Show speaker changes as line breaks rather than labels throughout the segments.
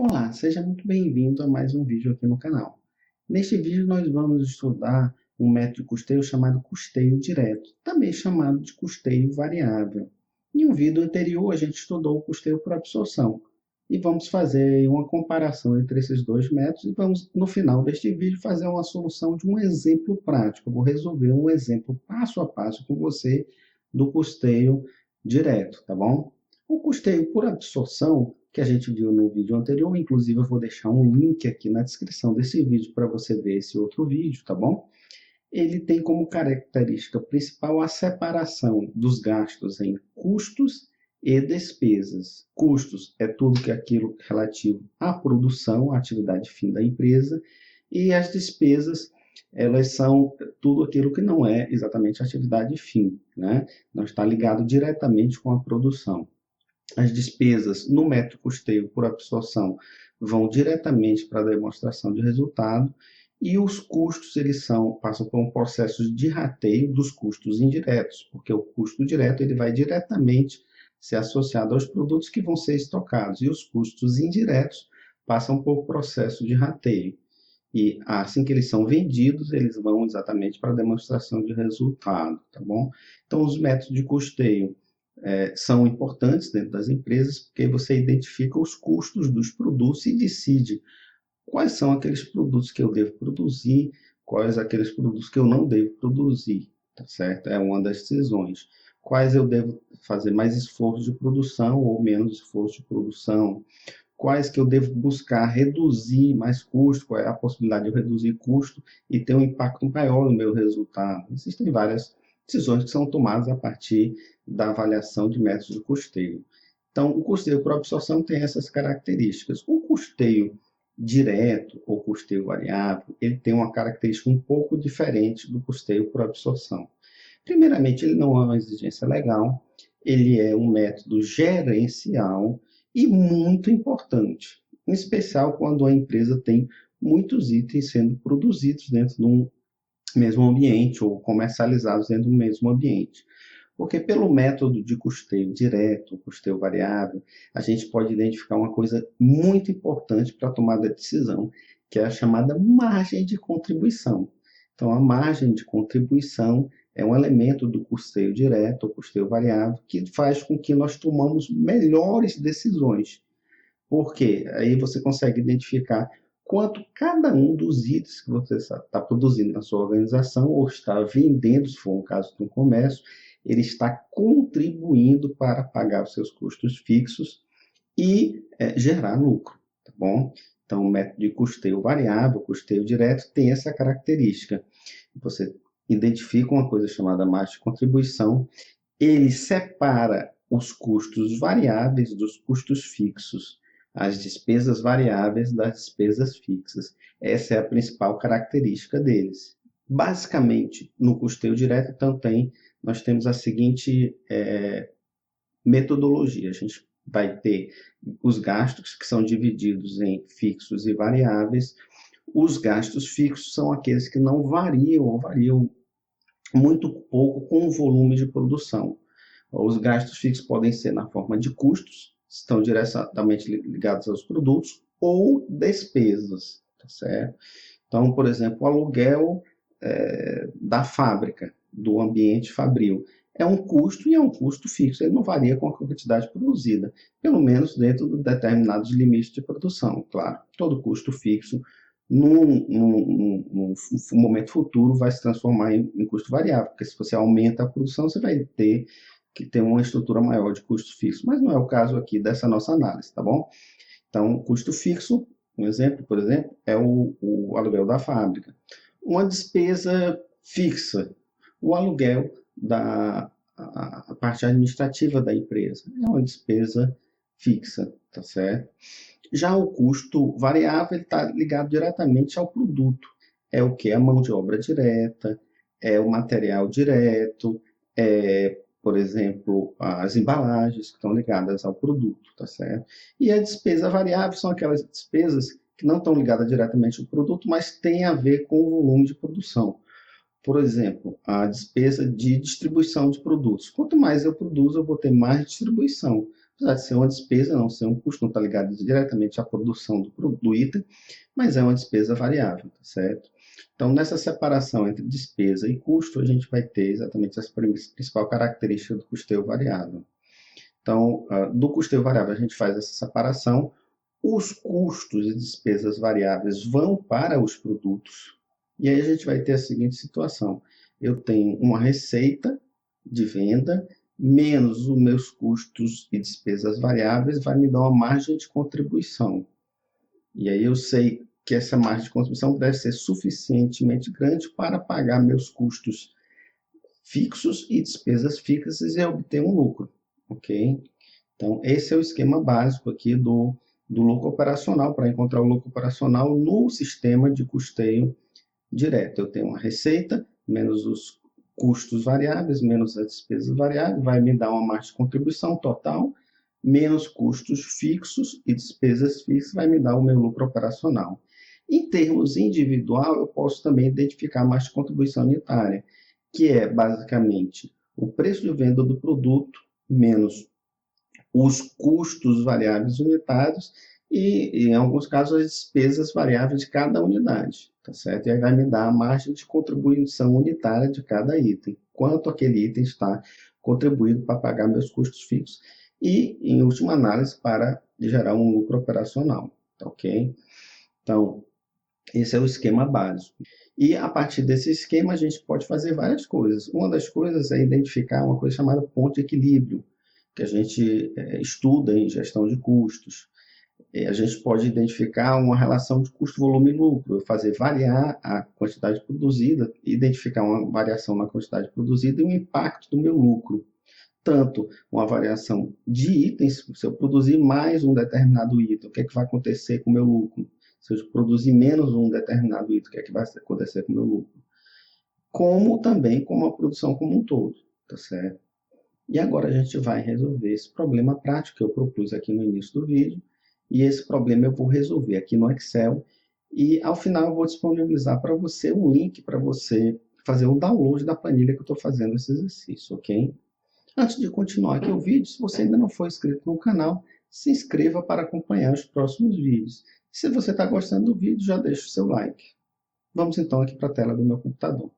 Olá, seja muito bem-vindo a mais um vídeo aqui no canal. Neste vídeo nós vamos estudar um método de custeio chamado custeio direto, também chamado de custeio variável. Em um vídeo anterior a gente estudou o custeio por absorção e vamos fazer uma comparação entre esses dois métodos e vamos no final deste vídeo fazer uma solução de um exemplo prático. Eu vou resolver um exemplo passo a passo com você do custeio direto, tá bom? O custeio por absorção, que a gente viu no vídeo anterior, inclusive eu vou deixar um link aqui na descrição desse vídeo para você ver esse outro vídeo, tá bom? Ele tem como característica principal a separação dos gastos em custos e despesas. Custos é tudo que é aquilo relativo à produção, à atividade fim da empresa, e as despesas, elas são tudo aquilo que não é exatamente a atividade fim, né? Não está ligado diretamente com a produção. As despesas no método custeio por absorção vão diretamente para a demonstração de resultado e os custos passam por um processo de rateio dos custos indiretos, porque o custo direto ele vai diretamente ser associado aos produtos que vão ser estocados e os custos indiretos passam por processo de rateio. E assim que eles são vendidos, eles vão exatamente para a demonstração de resultado, tá bom? Então, os métodos de custeio são importantes dentro das empresas, porque você identifica os custos dos produtos e decide quais são aqueles produtos que eu devo produzir, quais aqueles produtos que eu não devo produzir, tá certo? É uma das decisões. Quais eu devo fazer mais esforço de produção ou menos esforço de produção, quais que eu devo buscar reduzir mais custo, qual é a possibilidade de eu reduzir custo e ter um impacto maior no meu resultado. Existem várias decisões que são tomadas a partir da avaliação de métodos de custeio. Então, o custeio por absorção tem essas características. O custeio direto ou custeio variável, ele tem uma característica um pouco diferente do custeio por absorção. Primeiramente, ele não é uma exigência legal, ele é um método gerencial e muito importante, em especial quando a empresa tem muitos itens sendo produzidos dentro de um mesmo ambiente ou comercializados dentro do mesmo ambiente. Porque pelo método de custeio direto, custeio variável, a gente pode identificar uma coisa muito importante para a tomada de decisão, que é a chamada margem de contribuição. Então, a margem de contribuição é um elemento do custeio direto ou custeio variável que faz com que nós tomamos melhores decisões. Por quê? Aí você consegue identificar quanto cada um dos itens que você está produzindo na sua organização ou está vendendo, se for um caso de um comércio, ele está contribuindo para pagar os seus custos fixos e gerar lucro, tá bom? Então, o método de custeio variável, custeio direto, tem essa característica. Você identifica uma coisa chamada margem de contribuição, ele separa os custos variáveis dos custos fixos, as despesas variáveis das despesas fixas. Essa é a principal característica deles. Basicamente, no custeio direto, então, nós temos a seguinte metodologia. A gente vai ter os gastos, que são divididos em fixos e variáveis. Os gastos fixos são aqueles que não variam ou variam muito pouco com o volume de produção. Os gastos fixos podem ser na forma de custos, estão diretamente ligados aos produtos, ou despesas, tá certo? Então, por exemplo, o aluguel da fábrica, do ambiente fabril, é um custo e é um custo fixo, ele não varia com a quantidade produzida, pelo menos dentro de determinados limites de produção, claro. Todo custo fixo, num momento futuro, vai se transformar em custo variável, porque se você aumenta a produção, você vai ter que ter uma estrutura maior de custo fixo, mas não é o caso aqui dessa nossa análise, tá bom? Então, custo fixo, um exemplo, por exemplo, é o aluguel da fábrica. Uma despesa fixa, o aluguel da a parte administrativa da empresa, é uma despesa fixa, tá certo? Já o custo variável está ligado diretamente ao produto. É o que? A mão de obra direta, é o material direto, por exemplo, as embalagens que estão ligadas ao produto, tá certo? E a despesa variável são aquelas despesas que não estão ligadas diretamente ao produto, mas têm a ver com o volume de produção. Por exemplo, a despesa de distribuição de produtos. Quanto mais eu produzo, eu vou ter mais distribuição. apesar de ser uma despesa, não ser um custo, não está ligado diretamente à produção do item, mas é uma despesa variável, tá certo? Então, nessa separação entre despesa e custo, a gente vai ter exatamente essa principal característica do custeio variável. Então, do custeio variável, a gente faz essa separação. Os custos e despesas variáveis vão para os produtos. E aí a gente vai ter a seguinte situação. Eu tenho uma receita de venda, menos os meus custos e despesas variáveis, vai me dar uma margem de contribuição. E aí eu sei que essa margem de contribuição deve ser suficientemente grande para pagar meus custos fixos e despesas fixas e obter um lucro, ok? Então, esse é o esquema básico aqui do lucro operacional, para encontrar o lucro operacional no sistema de custeio direto. Eu tenho uma receita, menos os custos variáveis, menos as despesas variáveis, vai me dar uma margem de contribuição total, menos custos fixos e despesas fixas, vai me dar o meu lucro operacional. Em termos individual, eu posso também identificar a margem de contribuição unitária, que é basicamente o preço de venda do produto menos os custos variáveis unitários e, em alguns casos, as despesas variáveis de cada unidade, tá certo? E aí vai me dar a margem de contribuição unitária de cada item, quanto aquele item está contribuído para pagar meus custos fixos e, em última análise, para gerar um lucro operacional, tá ok? Então, esse é o esquema básico. E a partir desse esquema a gente pode fazer várias coisas. Uma das coisas é identificar uma coisa chamada ponto de equilíbrio, que a gente estuda em gestão de custos. A gente pode identificar uma relação de custo, volume e lucro, fazer variar a quantidade produzida, identificar uma variação na quantidade produzida e o impacto do meu lucro. Tanto uma variação de itens, se eu produzir mais um determinado item, o que é que vai acontecer com o meu lucro? Se eu produzir menos um determinado item, o que é que vai acontecer com o meu lucro? Como também com a produção como um todo, tá certo? E agora a gente vai resolver esse problema prático que eu propus aqui no início do vídeo. E esse problema eu vou resolver aqui no Excel. E ao final eu vou disponibilizar para você um link para você fazer o download da planilha que eu estou fazendo esse exercício, ok? Antes de continuar aqui o vídeo, se você ainda não for inscrito no canal, se inscreva para acompanhar os próximos vídeos. Se você está gostando do vídeo, já deixa o seu like. Vamos então aqui para a tela do meu computador.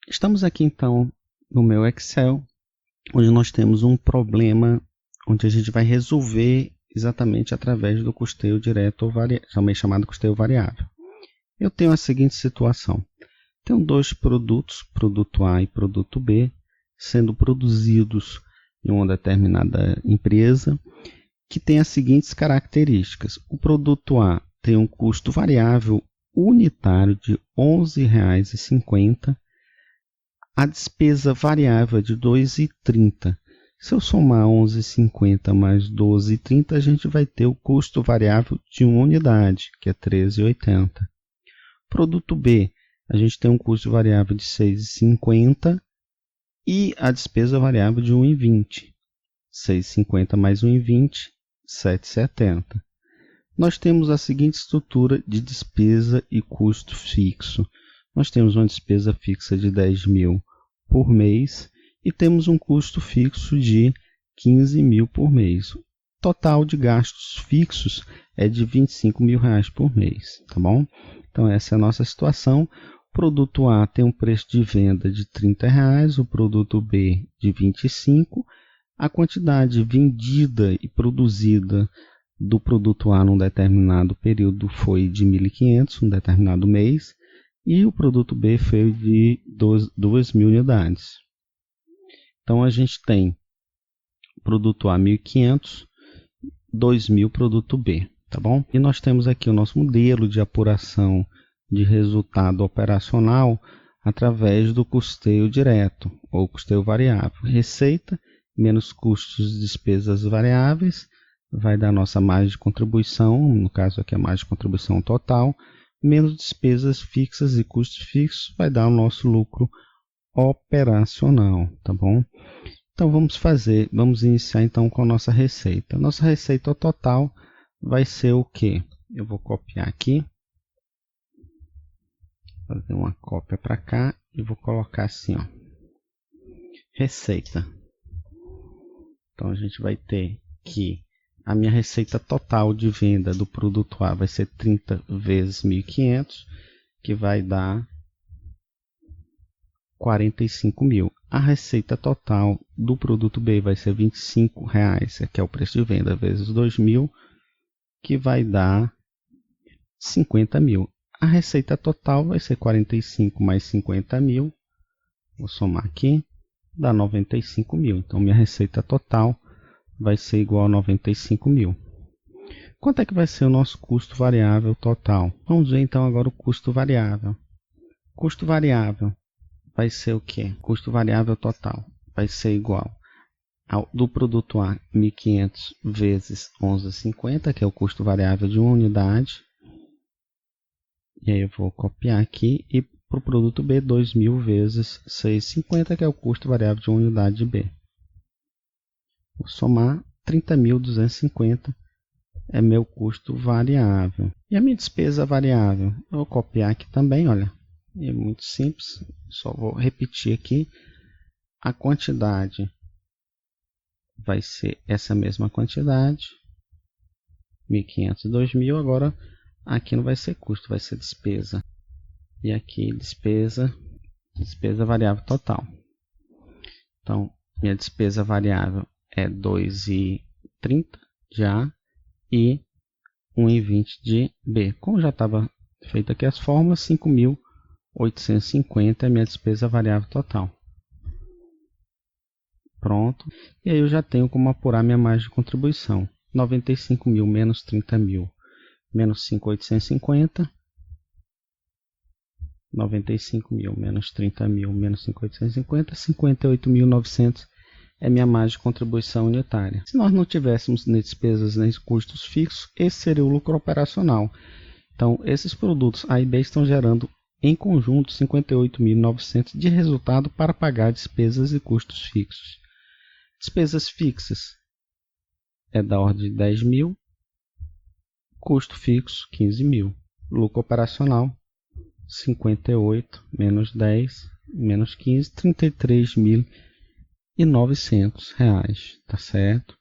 Estamos aqui então no meu Excel, onde nós temos um problema onde a gente vai resolver exatamente através do custeio direto ou também chamado custeio variável. Eu tenho a seguinte situação. Tenho dois produtos, produto A e produto B, sendo produzidos em uma determinada empresa, que tem as seguintes características. O produto A tem um custo variável unitário de R$ 11,50, a despesa variável é de R$ 2,30. Se eu somar 11,50 mais 12,30, a gente vai ter o custo variável de uma unidade, que é R$ 13,80. Produto B, a gente tem um custo variável de R$ 6,50 e a despesa variável de R$ 1,20. R$ 6,50 mais R$ 1,20, R$ 7,70. Nós temos a seguinte estrutura de despesa e custo fixo. Nós temos uma despesa fixa de 10.000 por mês e temos um custo fixo de 15.000 por mês. O total de gastos fixos é de R$ 25.000 por mês, tá bom? Então essa é a nossa situação. O produto A tem um preço de venda de R$ 30, o produto B de R$ 25. A quantidade vendida e produzida do produto A num determinado período foi de 1.500, um determinado mês, e o produto B foi de 2.000 unidades. Então, a gente tem produto A 1.500, 2.000 produto B, tá bom? E nós temos aqui o nosso modelo de apuração de resultado operacional através do custeio direto ou custeio variável. Receita menos custos e despesas variáveis vai dar nossa margem de contribuição, no caso aqui a margem de contribuição total, menos despesas fixas e custos fixos, vai dar o nosso lucro operacional, tá bom? Então vamos iniciar então com a nossa receita. Nossa receita total vai ser o quê? Eu vou copiar aqui, fazer uma cópia para cá e vou colocar assim, ó, receita. Então a gente vai ter que a minha receita total de venda do produto A vai ser 30 vezes 1.500, que vai dar 45 mil. A receita total do produto B vai ser R$25, que é o preço de venda, vezes 2.000, que vai dar 50 mil. A receita total vai ser 45 mais 50 mil, vou somar aqui, dá 95 mil. Então minha receita total vai ser igual a 95 mil. Quanto é que vai ser o nosso custo variável total? Vamos ver então agora o custo variável. Custo variável vai ser o quê? Custo variável total vai ser igual ao do produto A, 1.500 vezes 11,50, que é o custo variável de uma unidade. E aí eu vou copiar aqui, e para o produto B, 2.000 vezes 6,50, que é o custo variável de uma unidade de B. Vou somar, 30.250 é meu custo variável. E a minha despesa variável? Eu vou copiar aqui também, olha. É muito simples, só vou repetir aqui. A quantidade vai ser essa mesma quantidade, 1.500 e 2.000. Agora aqui não vai ser custo, vai ser despesa. E aqui despesa variável total. Então minha despesa variável é 2,30 de A e 1,20 de B. Como já estava feito aqui as fórmulas, 5.850 é minha despesa variável total. Pronto. E aí eu já tenho como apurar minha margem de contribuição. 95 mil menos 30 mil menos 5.850. 95 mil menos 30 mil menos 5.850. 58.900 é minha margem de contribuição unitária. Se nós não tivéssemos nem despesas nem custos fixos, esse seria o lucro operacional. Então, esses produtos A e B estão gerando em conjunto 58.900 de resultado para pagar despesas e custos fixos. Despesas fixas é da ordem de 10 mil, custo fixo 15 mil, lucro operacional 58 menos 10 menos 15, 33.900 reais, tá certo?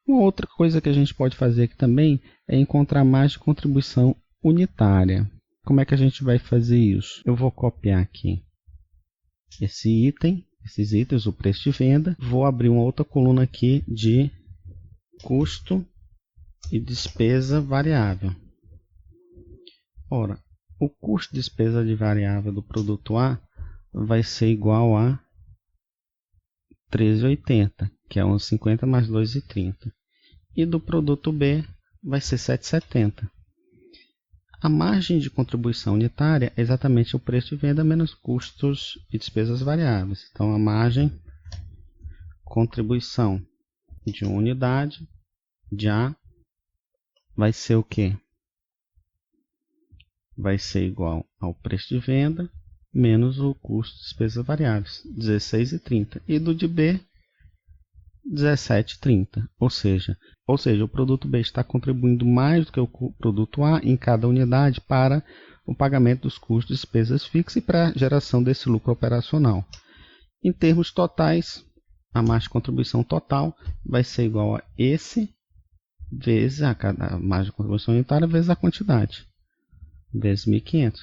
Uma outra coisa que a gente pode fazer aqui também é encontrar mais de contribuição unitária. Como é que a gente vai fazer isso? Eu vou copiar aqui esses itens, o preço de venda. Vou abrir uma outra coluna aqui de custo e despesa variável. Ora, o custo de despesa de variável do produto A vai ser igual a 13,80, que é 11,50 mais 2,30. E do produto B vai ser 7,70. A margem de contribuição unitária é exatamente o preço de venda menos custos e despesas variáveis. Então, a margem contribuição de uma unidade de A vai ser o quê? Vai ser igual ao preço de venda menos o custo de despesas variáveis, 16,30. E do de B, 17,30. Ou seja, o produto B está contribuindo mais do que o produto A em cada unidade para o pagamento dos custos e despesas fixas e para a geração desse lucro operacional. Em termos totais, a margem de contribuição total vai ser igual a esse vezes a margem de contribuição unitária vezes a quantidade, vezes 1.500,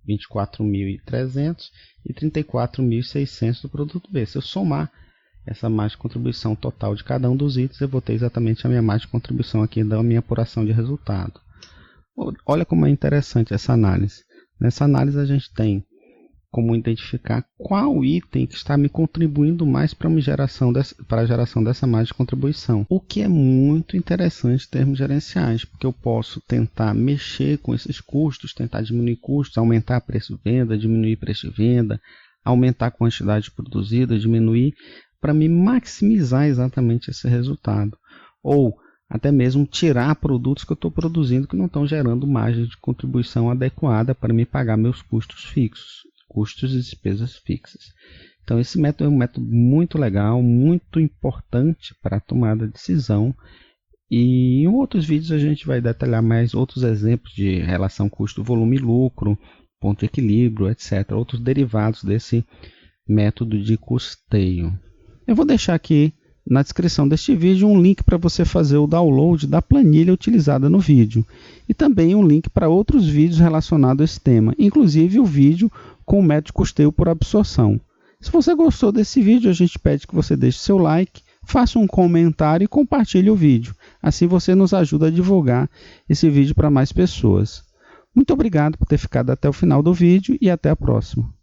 24.300 e 34.600 do produto B. Se eu somar essa margem de contribuição total de cada um dos itens, eu vou ter exatamente a minha margem de contribuição aqui da minha apuração de resultado. Olha como é interessante essa análise. Nessa análise a gente tem como identificar qual item que está me contribuindo mais para a geração dessa margem de contribuição. O que é muito interessante em termos gerenciais, porque eu posso tentar mexer com esses custos, tentar diminuir custos, aumentar preço de venda, diminuir preço de venda, aumentar a quantidade produzida, diminuir, para me maximizar exatamente esse resultado. Ou até mesmo tirar produtos que eu estou produzindo que não estão gerando margem de contribuição adequada para me pagar meus custos fixos, custos e despesas fixas. Então esse método é um método muito legal, muito importante para a tomada de decisão. E em outros vídeos a gente vai detalhar mais outros exemplos de relação custo-volume-lucro, ponto de equilíbrio, etc. Outros derivados desse método de custeio. Eu vou deixar aqui
na descrição deste vídeo um link para você fazer o download da planilha utilizada no vídeo e também um link para outros vídeos relacionados a esse tema, inclusive o vídeo com o método de custeio por absorção. Se você gostou desse vídeo, a gente pede que você deixe seu like, faça um comentário e compartilhe o vídeo. Assim você nos ajuda a divulgar esse vídeo para mais pessoas. Muito obrigado por ter ficado até o final do vídeo e até a próxima.